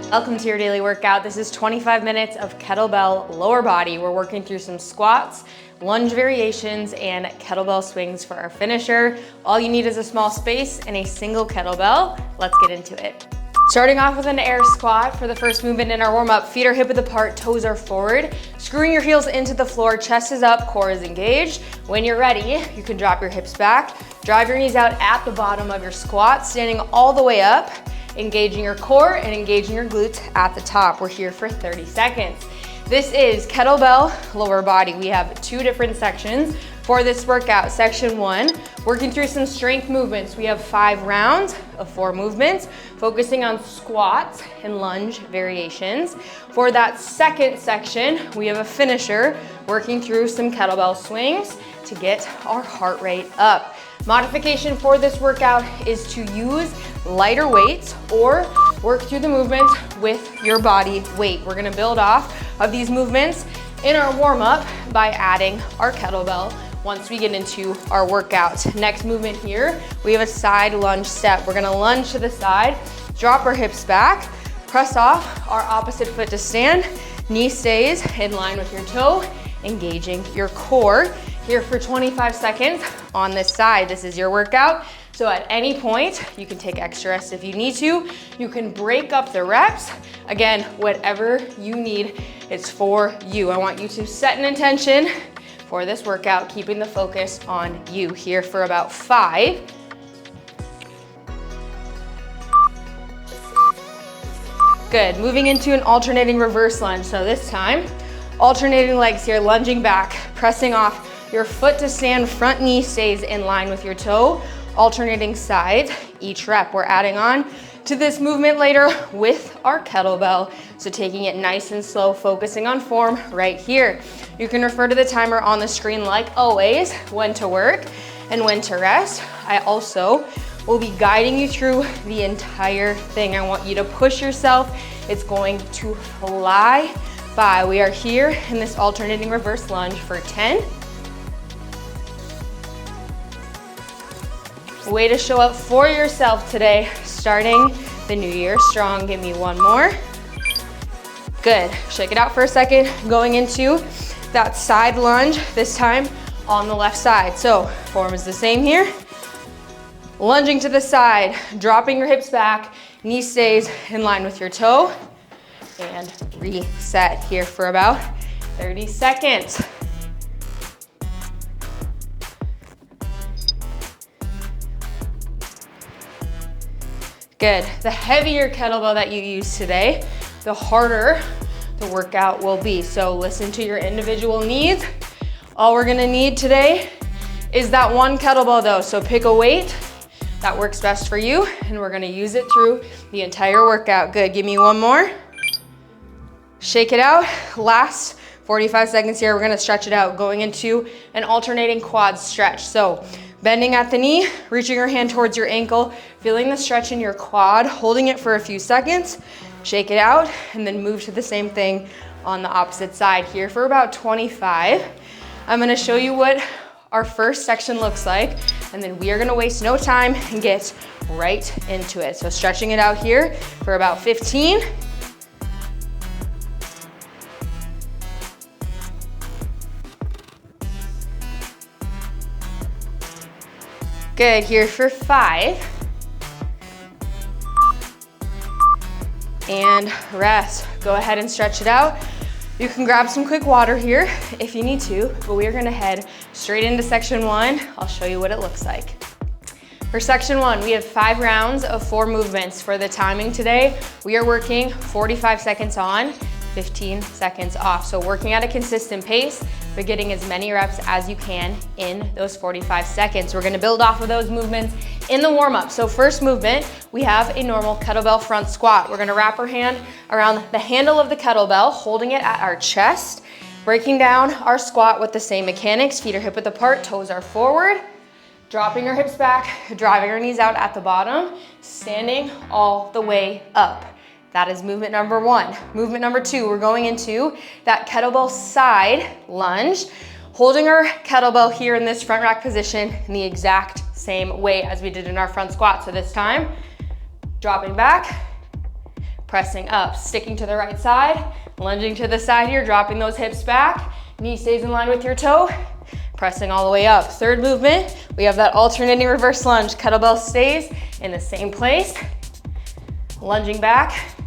Welcome to your daily workout. This is 25 minutes of kettlebell lower body. We're working through some squats, lunge variations, and kettlebell swings for our finisher. All you need is a small space and a single kettlebell. Let's get into it. Starting off with an air squat for the first movement in our warm-up. Feet are hip width apart, toes are forward. Screwing your heels into the floor, chest is up, core is engaged. When you're ready, you can drop your hips back, drive your knees out at the bottom of your squat, standing all the way up, engaging your core and engaging your glutes at the top. We're here for 30 seconds. This is kettlebell lower body. We have two different sections for this workout. Section 1, working through some strength movements. We have 5 rounds of 4 movements, focusing on squats and lunge variations. For that second section, we have a finisher, working through some kettlebell swings to get our heart rate up. Modification for this workout is to use lighter weights or work through the movements with your body weight. We're gonna build off of these movements in our warm-up by adding our kettlebell once we get into our workout. Next movement here, we have a side lunge step. We're gonna lunge to the side, drop our hips back, press off our opposite foot to stand, knee stays in line with your toe, engaging your core. Here for 25 seconds on this side. This is your workout. So at any point, you can take extra rest if you need to. You can break up the reps. Again, whatever you need, it's for you. I want you to set an intention for this workout, keeping the focus on you. Here for about 5. Good, moving into an alternating reverse lunge. So this time, alternating legs here, lunging back, pressing off your foot to stand, front knee stays in line with your toe, alternating sides each rep. We're adding on to this movement later with our kettlebell. So taking it nice and slow, focusing on form right here. You can refer to the timer on the screen like always, when to work and when to rest. I also will be guiding you through the entire thing. I want you to push yourself. It's going to fly by. We are here in this alternating reverse lunge for 10. Way to show up for yourself today, starting the new year strong. Give me one more. Good, shake it out for a second. Going into that side lunge, this time on the left side. So form is the same here. Lunging to the side, dropping your hips back, knee stays in line with your toe, and reset here for about 30 seconds. Good. The heavier kettlebell that you use today, the harder the workout will be. So listen to your individual needs. All we're gonna need today is that one kettlebell though. So pick a weight that works best for you and we're gonna use it through the entire workout. Good, give me one more. Shake it out. Last 45 seconds here, we're gonna stretch it out, going into an alternating quad stretch. So bending at the knee, reaching your hand towards your ankle, feeling the stretch in your quad, holding it for a few seconds, shake it out, and then move to the same thing on the opposite side here for about 25. I'm gonna show you what our first section looks like, and then we are gonna waste no time and get right into it. So stretching it out here for about 15. Good, here for 5. And rest. Go ahead and stretch it out. You can grab some quick water here if you need to, but we are gonna head straight into section 1. I'll show you what it looks like. For section 1, we have 5 rounds of 4 movements. For the timing today, we are working 45 seconds on, 15 seconds off. So working at a consistent pace, but getting as many reps as you can in those 45 seconds. We're gonna build off of those movements in the warm-up. So first movement, we have a normal kettlebell front squat. We're gonna wrap our hand around the handle of the kettlebell, holding it at our chest, breaking down our squat with the same mechanics. Feet are hip width apart, toes are forward, dropping our hips back, driving our knees out at the bottom, standing all the way up. That is movement number 1. Movement number 2, we're going into that kettlebell side lunge, holding our kettlebell here in this front rack position in the exact same way as we did in our front squat. So this time, dropping back, pressing up, sticking to the right side, lunging to the side here, dropping those hips back, knee stays in line with your toe, pressing all the way up. Third movement, we have that alternating reverse lunge. Kettlebell stays in the same place, lunging back,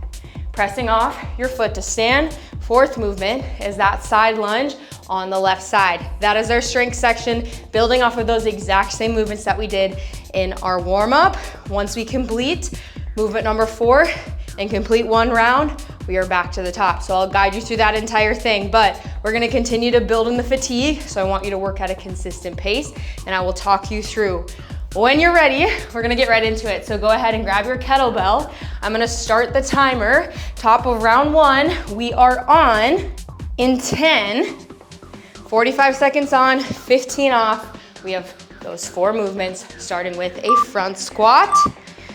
pressing off your foot to stand. Fourth movement is that side lunge on the left side. That is our strength section, building off of those exact same movements that we did in our warm-up. Once we complete movement number 4 and complete one round, we are back to the top. So I'll guide you through that entire thing, but we're gonna continue to build in the fatigue. So I want you to work at a consistent pace, and I will talk you through. When you're ready, we're gonna get right into it. So go ahead and grab your kettlebell. I'm gonna start the timer. Top of round 1, we are on in 10, 45 seconds on, 15 off. We have those 4 movements, starting with a front squat.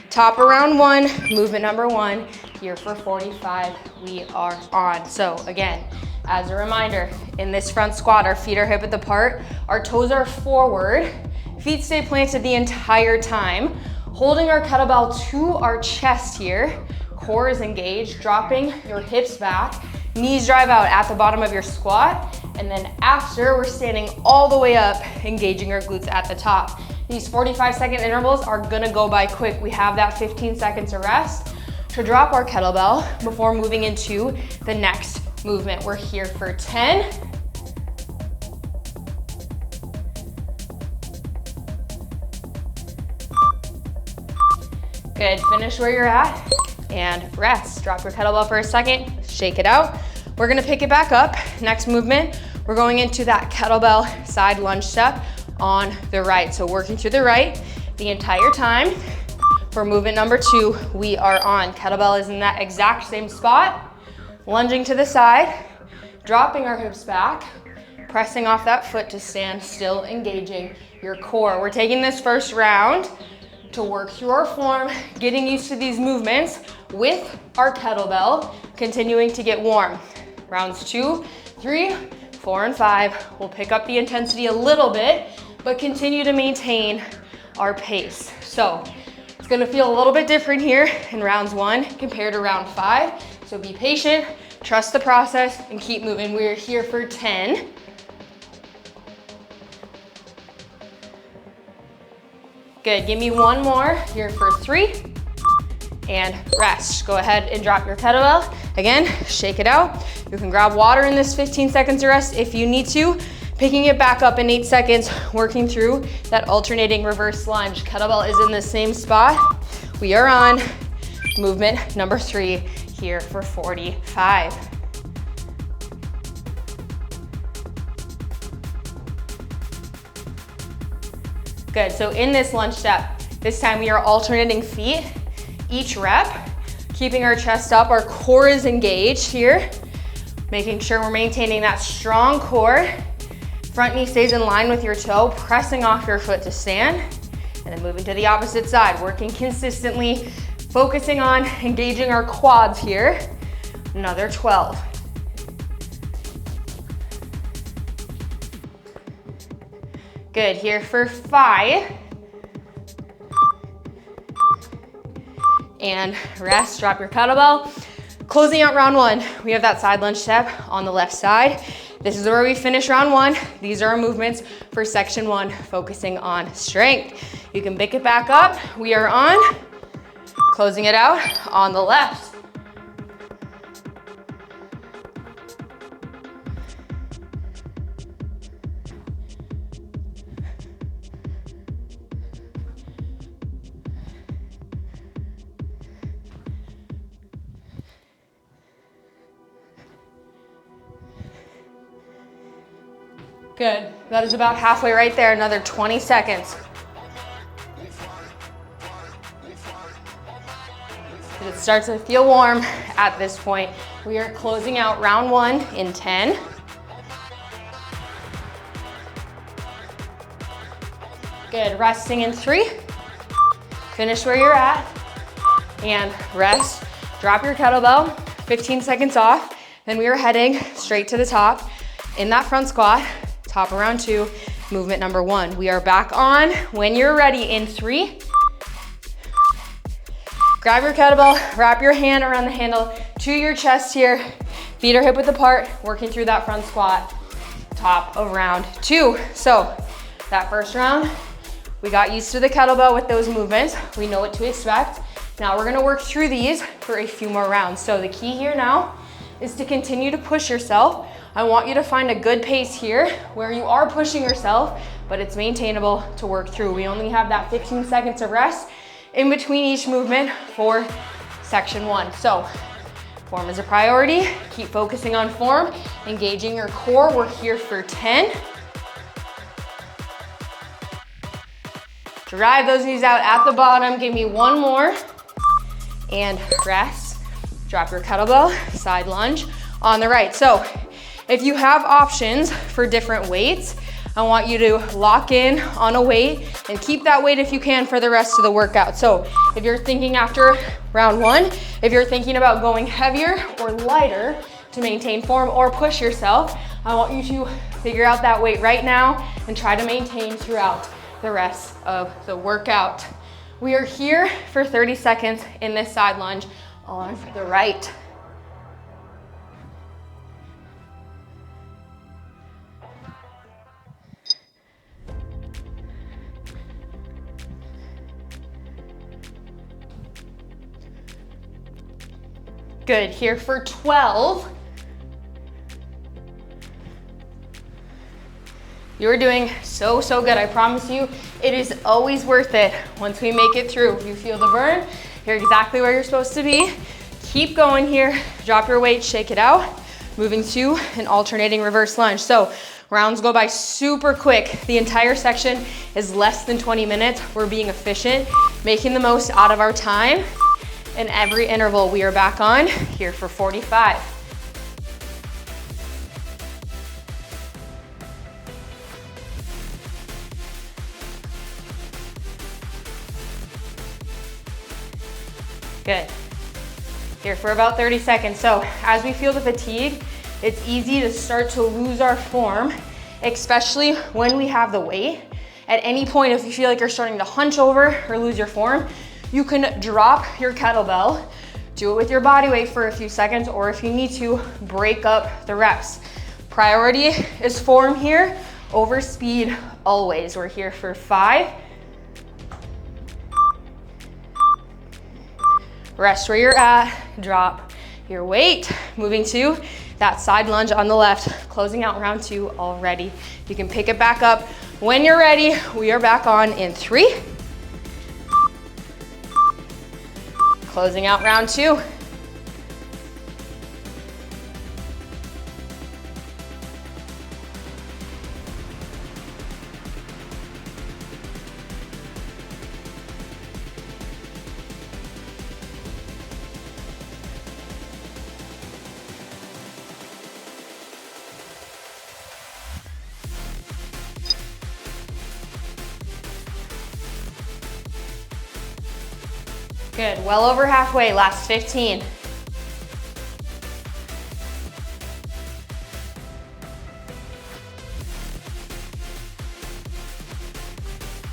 Top of round 1, movement number 1, here for 45, we are on. So again, as a reminder, in this front squat, our feet are hip width apart, our toes are forward, feet stay planted the entire time, holding our kettlebell to our chest here, core is engaged, dropping your hips back, knees drive out at the bottom of your squat, and then after, we're standing all the way up, engaging our glutes at the top. These 45-second intervals are gonna go by quick. We have that 15 seconds of rest to drop our kettlebell before moving into the next movement. We're here for 10. Good, finish where you're at and rest. Drop your kettlebell for a second, shake it out. We're gonna pick it back up. Next movement, we're going into that kettlebell side lunge step on the right. So working to the right the entire time. For movement number 2, we are on. Kettlebell is in that exact same spot, lunging to the side, dropping our hips back, pressing off that foot to stand, still engaging your core. We're taking this first round to work through our form, getting used to these movements with our kettlebell, continuing to get warm. Rounds 2, 3, 4, and 5. We'll pick up the intensity a little bit, but continue to maintain our pace. So it's gonna feel a little bit different here in rounds 1 compared to round 5. So be patient, trust the process, and keep moving. We're here for 10. Good, give me one more, here for 3, and rest. Go ahead and drop your kettlebell. Again, shake it out. You can grab water in this 15 seconds of rest if you need to. Picking it back up in 8 seconds, working through that alternating reverse lunge. Kettlebell is in the same spot. We are on movement number 3, here for 45. Good, so in this lunge step, this time we are alternating feet, each rep, keeping our chest up, our core is engaged here, making sure we're maintaining that strong core. Front knee stays in line with your toe, pressing off your foot to stand, and then moving to the opposite side, working consistently, focusing on engaging our quads here. Another 12. Good, here for 5. And rest, drop your kettlebell. Closing out round 1, we have that side lunge step on the left side. This is where we finish round 1. These are our movements for section 1, focusing on strength. You can pick it back up. We are on, closing it out on the left. Good, that is about halfway right there, another 20 seconds. It starts to feel warm at this point. We are closing out round 1 in 10. Good, resting in 3. Finish where you're at, and rest. Drop your kettlebell, 15 seconds off, then we are heading straight to the top in that front squat. Top of round 2, movement number 1. We are back on when you're ready in 3. Grab your kettlebell, wrap your hand around the handle to your chest here. Feet are hip width apart, working through that front squat. Top of round 2. So that first round, we got used to the kettlebell with those movements. We know what to expect. Now we're gonna work through these for a few more rounds. So the key here now is to continue to push yourself. I want you to find a good pace here where you are pushing yourself, but it's maintainable to work through. We only have that 15 seconds of rest in between each movement for section 1. So form is a priority. Keep focusing on form, engaging your core. We're here for 10. Drive those knees out at the bottom. Give me one more. And rest. Drop your kettlebell, side lunge on the right. So if you have options for different weights, I want you to lock in on a weight and keep that weight if you can for the rest of the workout. So if you're thinking after round 1, if you're thinking about going heavier or lighter to maintain form or push yourself, I want you to figure out that weight right now and try to maintain throughout the rest of the workout. We are here for 30 seconds in this side lunge on the right. Good, here for 12. You're doing so good. I promise you, it is always worth it. Once we make it through, you feel the burn, you're exactly where you're supposed to be. Keep going here, drop your weight, shake it out. Moving to an alternating reverse lunge. So rounds go by super quick. The entire section is less than 20 minutes. We're being efficient, making the most out of our time. And every interval we are back on here for 45. Good. Here for about 30 seconds. So as we feel the fatigue, it's easy to start to lose our form, especially when we have the weight. At any point, if you feel like you're starting to hunch over or lose your form, you can drop your kettlebell, do it with your body weight for a few seconds, or if you need to, break up the reps. Priority is form here, over speed always. We're here for 5. Rest where you're at, drop your weight. Moving to that side lunge on the left, closing out round 2 already. You can pick it back up when you're ready. We are back on in 3. Closing out round 2. Good, well over halfway, last 15.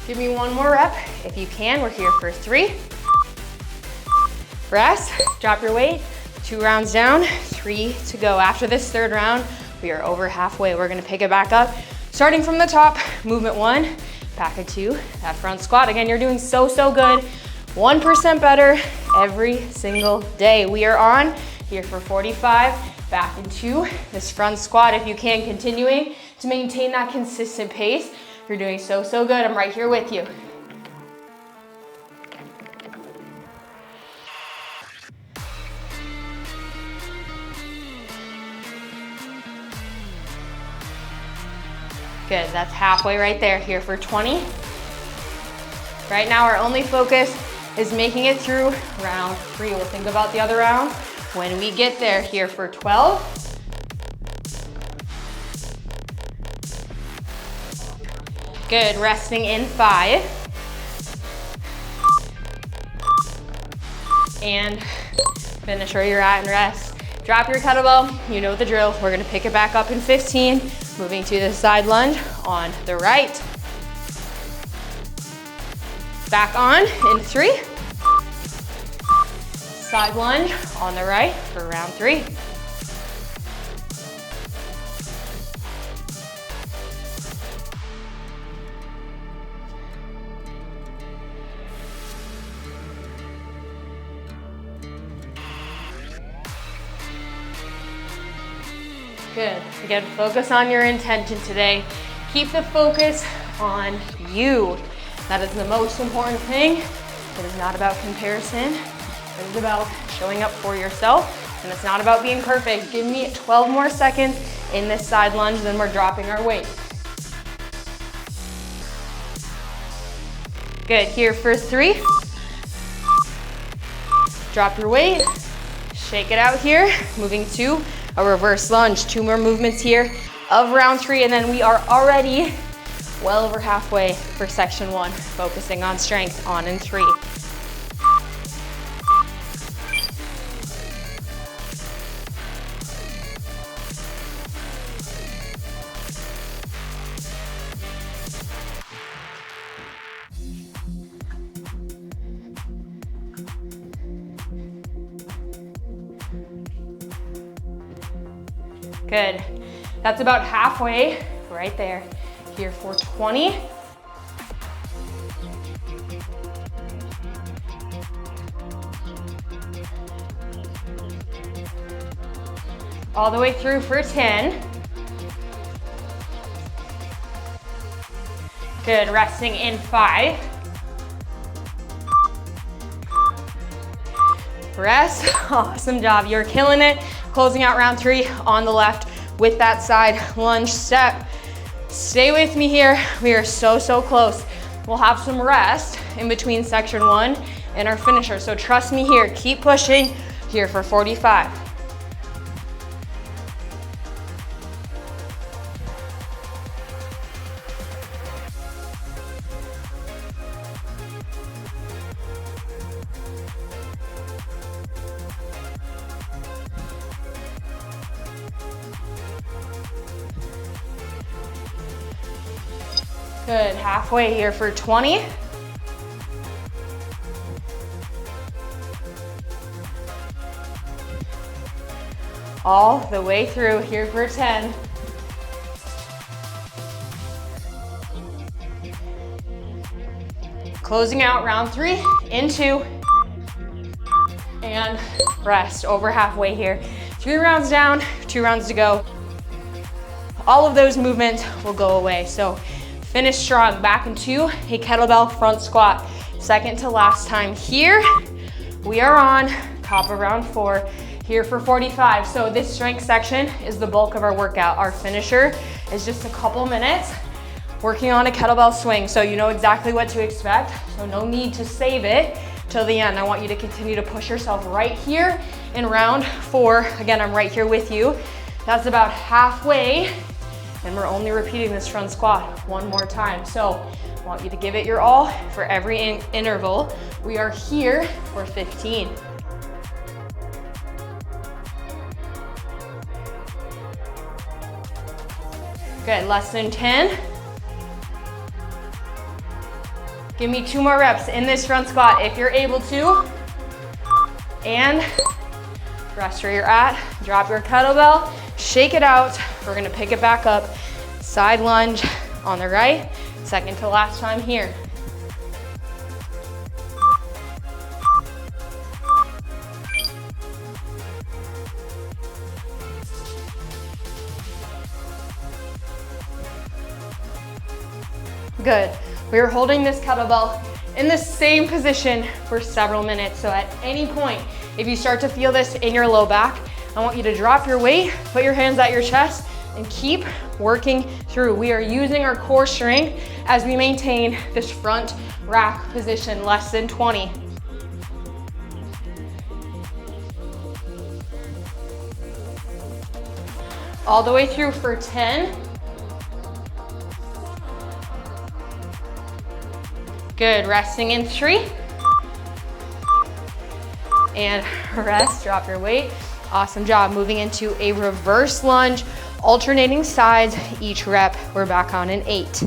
Give me one more rep if you can. We're here for 3. Rest, drop your weight, 2 rounds down, 3 to go. After this 3rd round, we are over halfway. We're gonna pick it back up. Starting from the top, movement 1, back into that front squat. Again, you're doing so good. 1% better every single day. We are on here for 45, back into this front squat. If you can, continuing to maintain that consistent pace. You're doing so good. I'm right here with you. Good, that's halfway right there. Here for 20. Right now, our only focus is making it through round 3. We'll think about the other round when we get there. Here for 12. Good, resting in 5. And finish where you're at and rest. Drop your kettlebell, you know the drill. We're gonna pick it back up in 15. Moving to the side lunge on the right. Back on in 3. Side lunge on the right for round 3. Good. Again, focus on your intention today. Keep the focus on you. That is the most important thing. It is not about comparison. It is about showing up for yourself, and it's not about being perfect. Give me 12 more seconds in this side lunge, then we're dropping our weight. Good. Here for 3. Drop your weight. Shake it out here. Moving to a reverse lunge. 2 more movements here of round 3, and then we are already well over halfway for section 1, focusing on strength on in 3. Good. That's about halfway, right there. Here for 20. All the way through for 10. Good, resting in 5. Rest, awesome job, you're killing it. Closing out round 3 on the left with that side lunge step. Stay with me here, we are so close. We'll have some rest in between section 1 and our finisher, so trust me here, keep pushing here for 45. Good, halfway here for 20. All the way through here for 10. Closing out round 3 in 2. And rest, over halfway here. 3 rounds down, 2 rounds to go. All of those movements will go away. So finish strong, back into a kettlebell front squat. Second to last time here. We are on top of round 4, here for 45. So this strength section is the bulk of our workout. Our finisher is just a couple minutes working on a kettlebell swing. So you know exactly what to expect. So no need to save it till the end. I want you to continue to push yourself right here in round 4. Again, I'm right here with you. That's about halfway. And we're only repeating this front squat 1 more time. So I want you to give it your all for every interval. We are here for 15. Good, less than 10. Give me 2 more reps in this front squat if you're able to. And rest where you're at. Drop your kettlebell, shake it out. We're gonna pick it back up. Side lunge on the right. Second to last time here. Good. We are holding this kettlebell in the same position for several minutes. So at any point, if you start to feel this in your low back, I want you to drop your weight, put your hands at your chest, and keep working through. We are using our core strength as we maintain this front rack position, less than 20. All the way through for 10. Good, resting in 3. And rest, drop your weight. Awesome job. Moving into a reverse lunge, alternating sides each rep. We're back on in 8.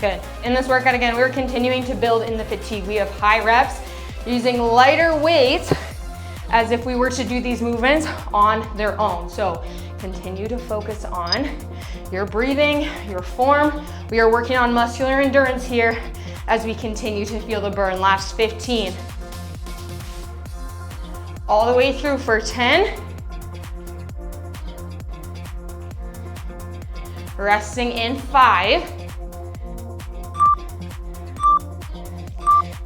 Good. In this workout, again, we're continuing to build in the fatigue. We have high reps using lighter weights as if we were to do these movements on their own. So continue to focus on your breathing, your form. We are working on muscular endurance here as we continue to feel the burn. Last 15. All the way through for 10. Resting in 5.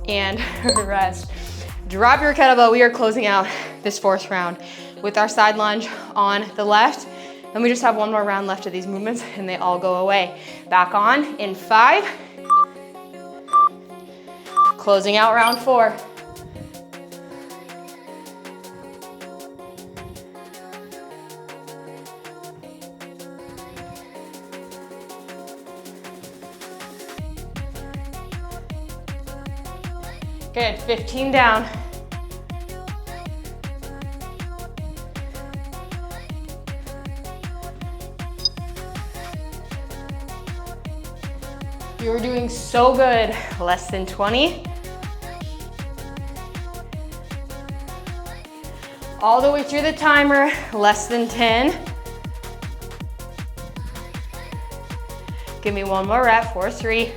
And rest. Drop your kettlebell. We are closing out this 4th round with our side lunge on the left. And we just have one more round left of these movements and they all go away. Back on in 5. Closing out round 4. Good, 15 down. You're doing so good. Less than 20. All the way through the timer, less than 10. Give me one more rep for 3.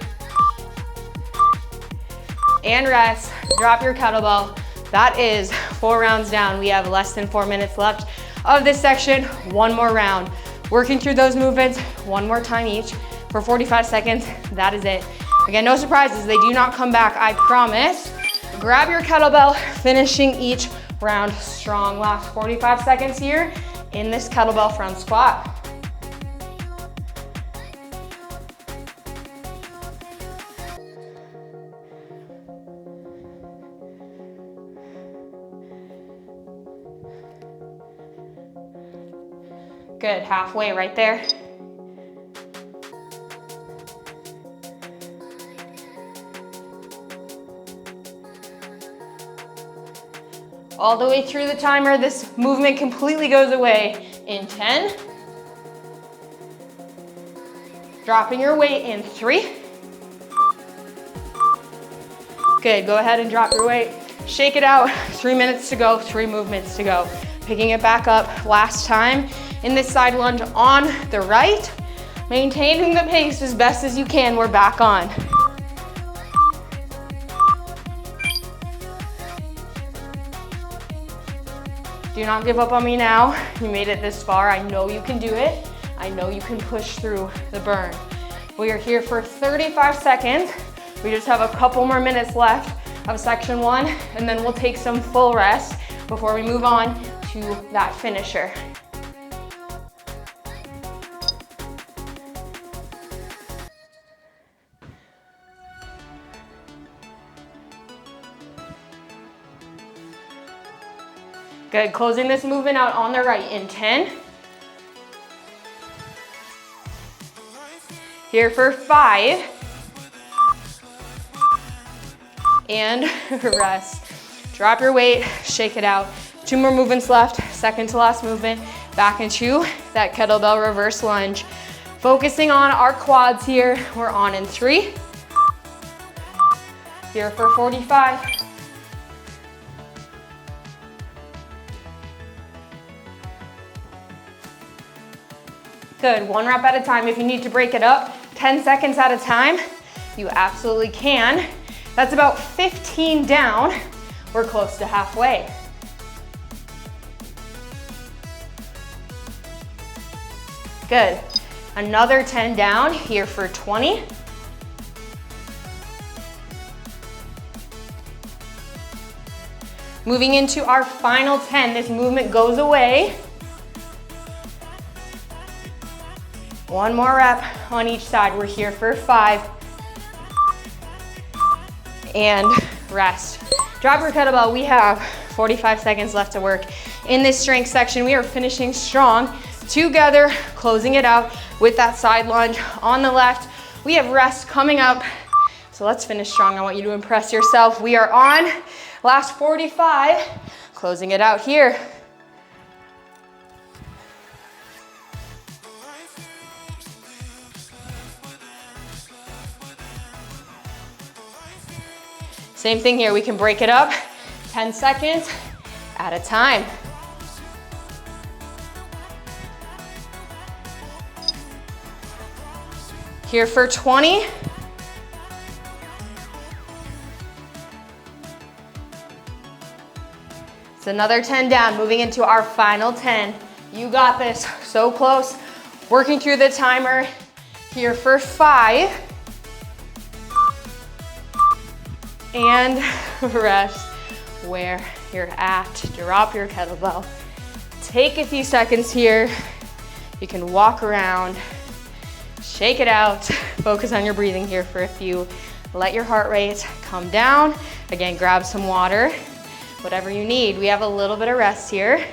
And rest. Drop your kettlebell. That is 4 rounds down. We have less than 4 minutes left of this section. One more round. Working through those movements one more time each for 45 seconds. That is it. Again, no surprises. They do not come back, I promise. Grab your kettlebell, finishing each round strong. Last 45 seconds here in this kettlebell front squat. Good, halfway right there. All the way through the timer, this movement completely goes away in 10. Dropping your weight in 3. Good, go ahead and drop your weight. Shake it out, 3 minutes to go, 3 movements to go. Picking it back up last time in this side lunge on the right. Maintaining the pace as best as you can, we're back on. Do not give up on me now. You made it this far. I know you can do it. I know you can push through the burn. We are here for 35 seconds. We just have a couple more minutes left of section 1, and then we'll take some full rest before we move on to that finisher. Good, closing this movement out on the right in 10. Here for 5. And rest. Drop your weight, shake it out. 2 more movements left, second to last movement. Back into that kettlebell reverse lunge. Focusing on our quads here. We're on in 3. Here for 45. Good, 1 rep at a time. If you need to break it up 10 seconds at a time, you absolutely can. That's about 15 down. We're close to halfway. Good, another 10 down here for 20. Moving into our final 10, this movement goes away. 1 more rep on each side. We're here for 5. And rest. Drop your kettlebell. We have 45 seconds left to work in this strength section. We are finishing strong together, closing it out with that side lunge on the left. We have rest coming up. So let's finish strong. I want you to impress yourself. We are on last 45, closing it out here. Same thing here, we can break it up 10 seconds at a time. Here for 20. It's another 10 down, moving into our final 10. You got this, so close. Working through the timer. Here for 5. And rest where you're at. Drop your kettlebell. Take a few seconds here. You can walk around, shake it out. Focus on your breathing here for a few. Let your heart rate come down. Again, grab some water, whatever you need. We have a little bit of rest here.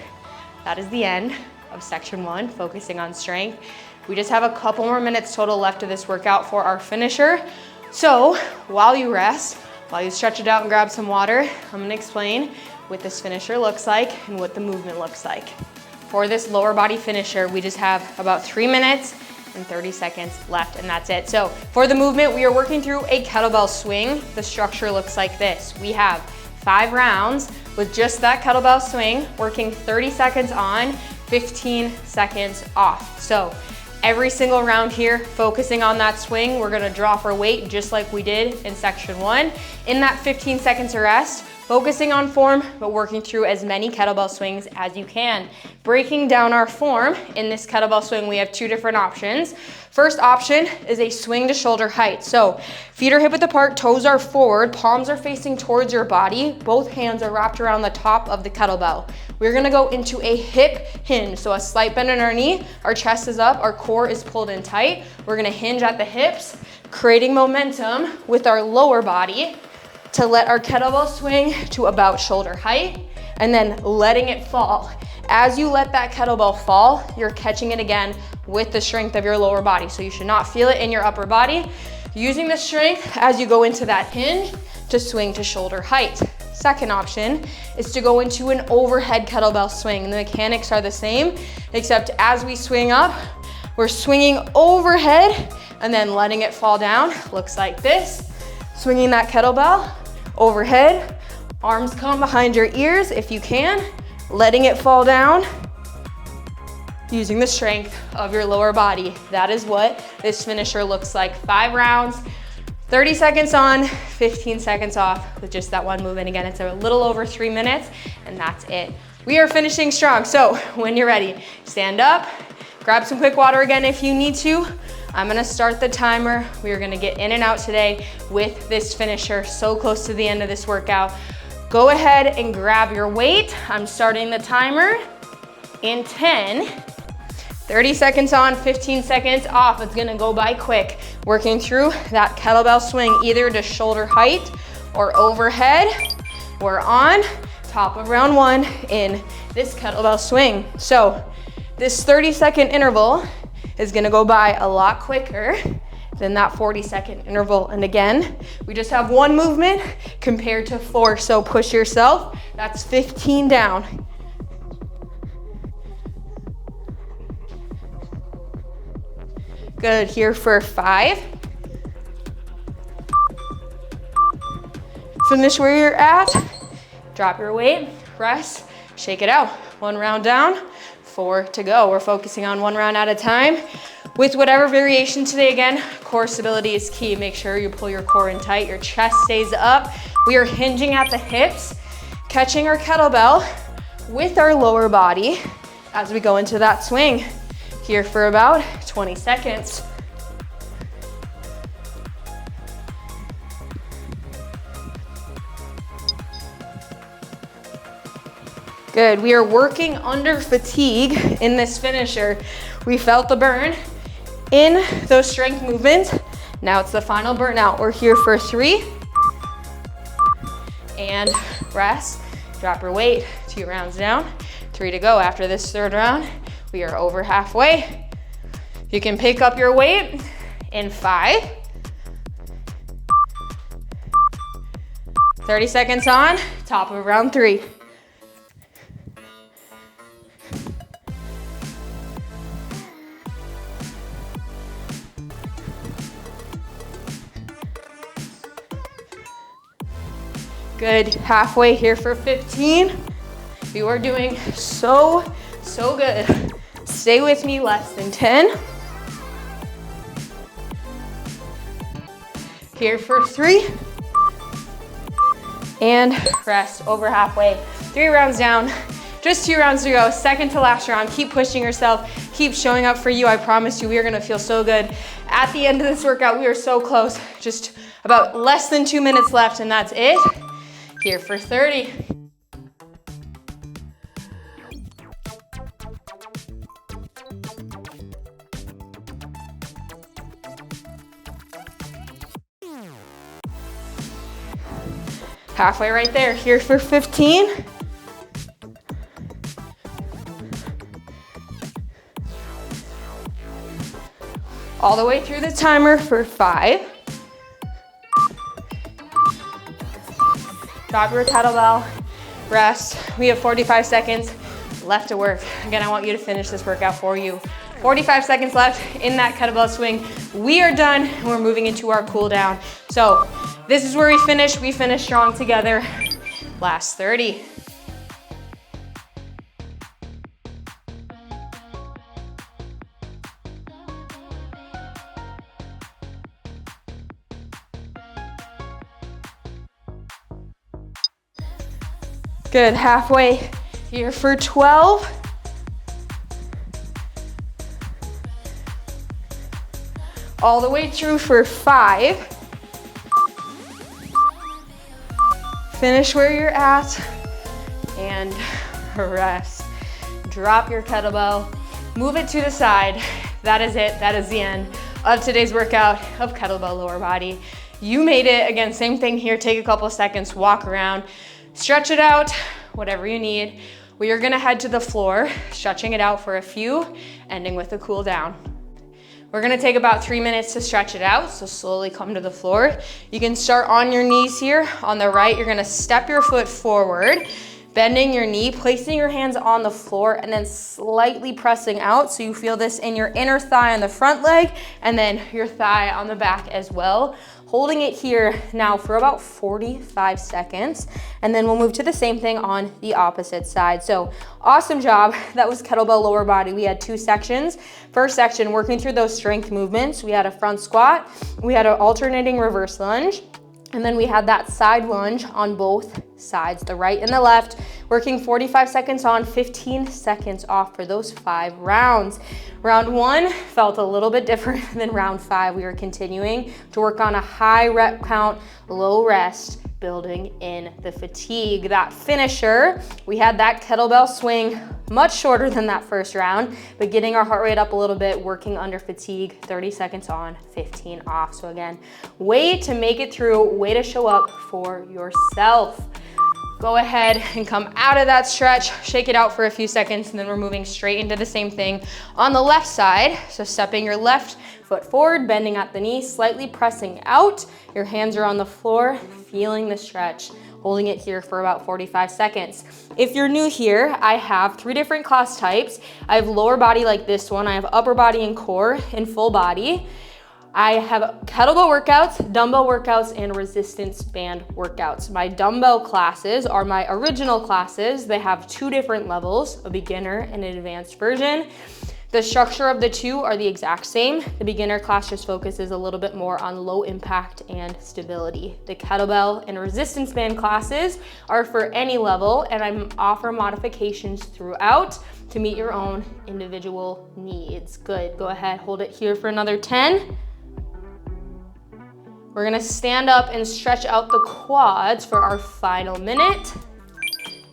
That is the end of section 1, focusing on strength. We just have a couple more minutes total left of this workout for our finisher. So while you rest, while you stretch it out and grab some water, I'm gonna explain what this finisher looks like and what the movement looks like. For this lower body finisher, we just have about 3 minutes and 30 seconds left, and that's it. So for the movement, we are working through a kettlebell swing. The structure looks like this. We have 5 rounds with just that kettlebell swing, working 30 seconds on, 15 seconds off. So every single round here, focusing on that swing, we're gonna drop our weight just like we did in section 1. In that 15 seconds of rest, focusing on form, but working through as many kettlebell swings as you can. Breaking down our form, in this kettlebell swing, we have 2 different options. First option is a swing to shoulder height. So feet are hip width apart, toes are forward, palms are facing towards your body, both hands are wrapped around the top of the kettlebell. We're gonna go into a hip hinge, so a slight bend in our knee, our chest is up, our core is pulled in tight. We're gonna hinge at the hips, creating momentum with our lower body to let our kettlebell swing to about shoulder height, and then letting it fall. As you let that kettlebell fall, you're catching it again with the strength of your lower body. So you should not feel it in your upper body. Using the strength as you go into that hinge to swing to shoulder height. Second option is to go into an overhead kettlebell swing. The mechanics are the same, except as we swing up, we're swinging overhead and then letting it fall down. Looks like this. Swinging that kettlebell overhead, arms come behind your ears if you can, letting it fall down, using the strength of your lower body. That is what this finisher looks like. 5 rounds, 30 seconds on, 15 seconds off with just that one movement. Again, it's a little over 3 minutes, and that's it. We are finishing strong. So when you're ready, stand up, grab some quick water again if you need to. I'm gonna start the timer. We are gonna get in and out today with this finisher, so close to the end of this workout. Go ahead and grab your weight. I'm starting the timer in 10, 30 seconds on, 15 seconds off. It's gonna go by quick. Working through that kettlebell swing, either to shoulder height or overhead. We're on top of round 1 in this kettlebell swing. So this 30-second interval is gonna go by a lot quicker than that 40-second interval. And again, we just have 1 movement compared to 4, so push yourself. That's 15 down. Good, here for 5. Finish where you're at, drop your weight, rest, shake it out. 1 round down, 4 to go. We're focusing on 1 round at a time. With whatever variation today, again, core stability is key. Make sure you pull your core in tight, your chest stays up. We are hinging at the hips, catching our kettlebell with our lower body as we go into that swing. Here for about 20 seconds. Good, we are working under fatigue in this finisher. We felt the burn in those strength movements. Now it's the final burnout. We're here for 3. And rest, drop your weight, 2 rounds down, 3 to go. After this 3rd round, we are over halfway. You can pick up your weight in 5. 30 seconds on, top of round 3. Good, halfway here for 15. You are doing so good. Stay with me, less than 10. Here for 3. And rest, over halfway. 3 rounds down, just 2 rounds to go. Second to last round. Keep pushing yourself, keep showing up for you. I promise you, we are gonna feel so good. At the end of this workout, we are so close. Just about less than 2 minutes left, and that's it. Here for 30. Halfway right there, here for 15. All the way through the timer for 5. Drop your kettlebell, rest. We have 45 seconds left to work. Again, I want you to finish this workout for you. 45 seconds left in that kettlebell swing. We are done, and we're moving into our cool down. So this is where we finish. We finish strong together. Last 30. Good, halfway here for 12. All the way through for 5. Finish where you're at and rest. Drop your kettlebell, move it to the side. That is it, that is the end of today's workout of kettlebell lower body. You made it. Again, same thing here. Take a couple of seconds, walk around, stretch it out, whatever you need. We are gonna head to the floor, stretching it out for a few, ending with a cool down. We're gonna take about 3 minutes to stretch it out, so slowly come to the floor. You can start on your knees here. On the right, you're gonna step your foot forward, bending your knee, placing your hands on the floor, and then slightly pressing out, so you feel this in your inner thigh on the front leg, and then your thigh on the back as well. Holding it here now for about 45 seconds, and then we'll move to the same thing on the opposite side. So awesome job. That was kettlebell lower body. We had 2 sections. First section, working through those strength movements. We had a front squat, we had an alternating reverse lunge, and then we had that side lunge on both sides, the right and the left, working 45 seconds on, 15 seconds off for those 5 rounds. Round 1 felt a little bit different than round 5. We were continuing to work on a high rep count, low rest, building in the fatigue. That finisher, we had that kettlebell swing, much shorter than that first round, but getting our heart rate up a little bit, working under fatigue, 30 seconds on, 15 off. So again, way to make it through, way to show up for yourself. Go ahead and come out of that stretch, shake it out for a few seconds, and then we're moving straight into the same thing on the left side. So stepping your left foot forward, bending at the knee, slightly pressing out. Your hands are on the floor, feeling the stretch, holding it here for about 45 seconds. If you're new here, I have 3 different class types. I have lower body like this one. I have upper body and core and full body. I have kettlebell workouts, dumbbell workouts, and resistance band workouts. My dumbbell classes are my original classes. They have 2 different levels, a beginner and an advanced version. The structure of the 2 are the exact same. The beginner class just focuses a little bit more on low impact and stability. The kettlebell and resistance band classes are for any level, and I offer modifications throughout to meet your own individual needs. Good, go ahead, hold it here for another 10. We're gonna stand up and stretch out the quads for our final minute.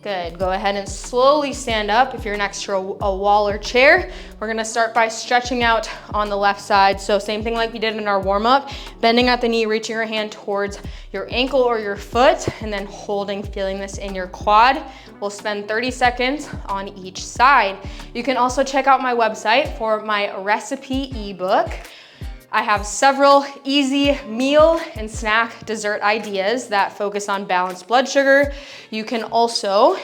Good, go ahead and slowly stand up if you're next to a wall or chair. We're gonna start by stretching out on the left side. So same thing like we did in our warm up, bending at the knee, reaching your hand towards your ankle or your foot, and then holding, feeling this in your quad. We'll spend 30 seconds on each side. You can also check out my website for my recipe ebook. I have several easy meal and snack dessert ideas that focus on balanced blood sugar. You can also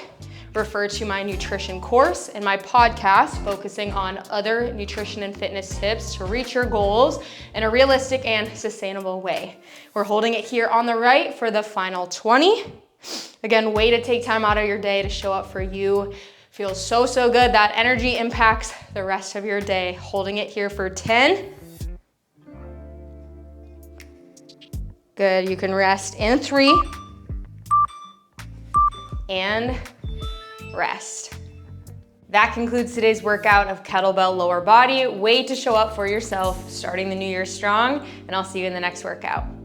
refer to my nutrition course and my podcast focusing on other nutrition and fitness tips to reach your goals in a realistic and sustainable way. We're holding it here on the right for the final 20. Again, way to take time out of your day to show up for you. Feels so, so good. That energy impacts the rest of your day. Holding it here for 10. Good, you can rest in 3. And rest. That concludes today's workout of kettlebell lower body. Way to show up for yourself, starting the new year strong, and I'll see you in the next workout.